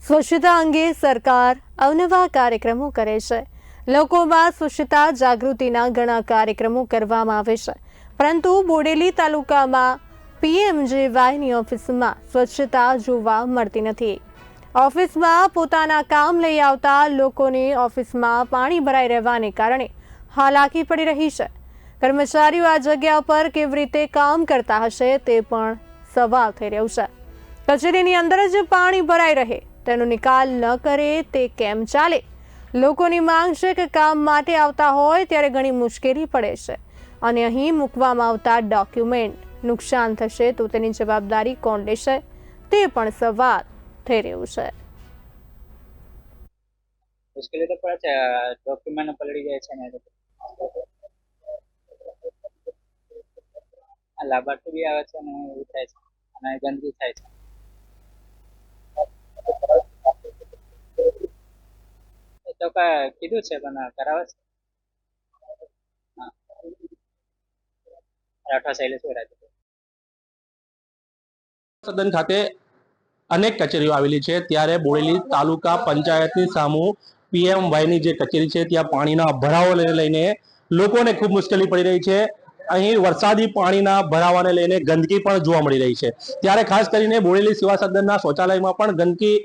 સ્વચ્છતા અંગે સરકાર અવનવા કાર્યક્રમો કરે છે। લોકોમાં સ્વચ્છતા જાગૃતિના ઘણા કાર્યક્રમો કરવામાં આવે છે, પરંતુ બોડેલી તાલુકામાં પીએમજેવાયની ઓફિસમાં સ્વચ્છતા જોવા મળતી નથી। ઓફિસમાં પોતાના કામ લઈ આવતા લોકોને ઓફિસમાં પાણી ભરાઈ રહેવાને કારણે હાલાકી પડી રહી છે। કર્મચારીઓ આ જગ્યા પર કેવી રીતે કામ કરતા હશે તે પણ સવાલ થઈ રહ્યો છે। કચેરીની અંદર જ પાણી ભરાઈ રહે, તેનો નિકાલ ન કરે તે કેમ ચાલે? લોકોની માંગ છે કે કામ માટે આવતા હોય ત્યારે ઘણી મુશ્કેલી પડે છે અને અહીં મૂકવામાં આવતા ડોક્યુમેન્ટ નુકસાન થશે તો તેની જવાબદારી કોણ લેશે તે પણ સવાલ થઈ રહ્યું છે। મુશ્કેલી તો પડે છે, ડોક્યુમેન્ટ પલળી જાય છે ને લાભાર્થી બી આવે છે ને એવું થાય છે અને ગંદકી થાય છે। એ તો કીધું છે પણ કરાવે છે। રાઠવા શૈલેષભાઈ રાજપૂત। સદન ખાતે અનેક કચેરીઓ આવેલી છે, ત્યારે બોડેલી તાલુકા પંચાયતની સામુ પીએમવાયની જે કચેરી છે ત્યાં પાણીના ભરાવાને લઈને લોકોને ખૂબ મુશ્કેલી પડી રહી છે। અહીં વરસાદી પાણીના ભરાવાને લઈને ગંદકી પણ જોવા મળી રહી છે। ત્યારે ખાસ કરીને બોડેલી સેવા સદનના શૌચાલયમાં પણ ગંદકી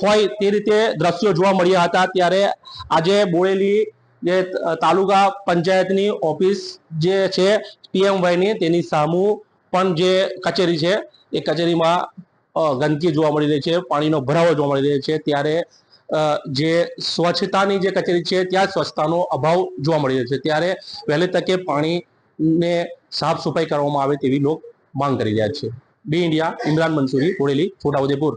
હોય તે રીતે દ્રશ્યો જોવા મળ્યા હતા। ત્યારે આજે બોડેલી જે તાલુકા પંચાયતની ઓફિસ જે છે પીએમવાયની તેની સામુ પણ જે કચેરી છે એ કચેરીમાં ગંદકી જોવા મળી રહી છે, પાણીનો ભરાવો જોવા મળી રહ્યો છે। ત્યારે જે સ્વચ્છતાની જે કચેરી છે ત્યાં સ્વચ્છતાનો અભાવ જોવા મળી રહ્યો છે। ત્યારે વહેલી તકે પાણીને સાફ સફાઈ કરવામાં આવે તેવી લોકો માંગ કરી રહ્યા છે। બી ઇન્ડિયા, ઇમરાન મંસૂરી, બોડેલી, છોટાઉદેપુર।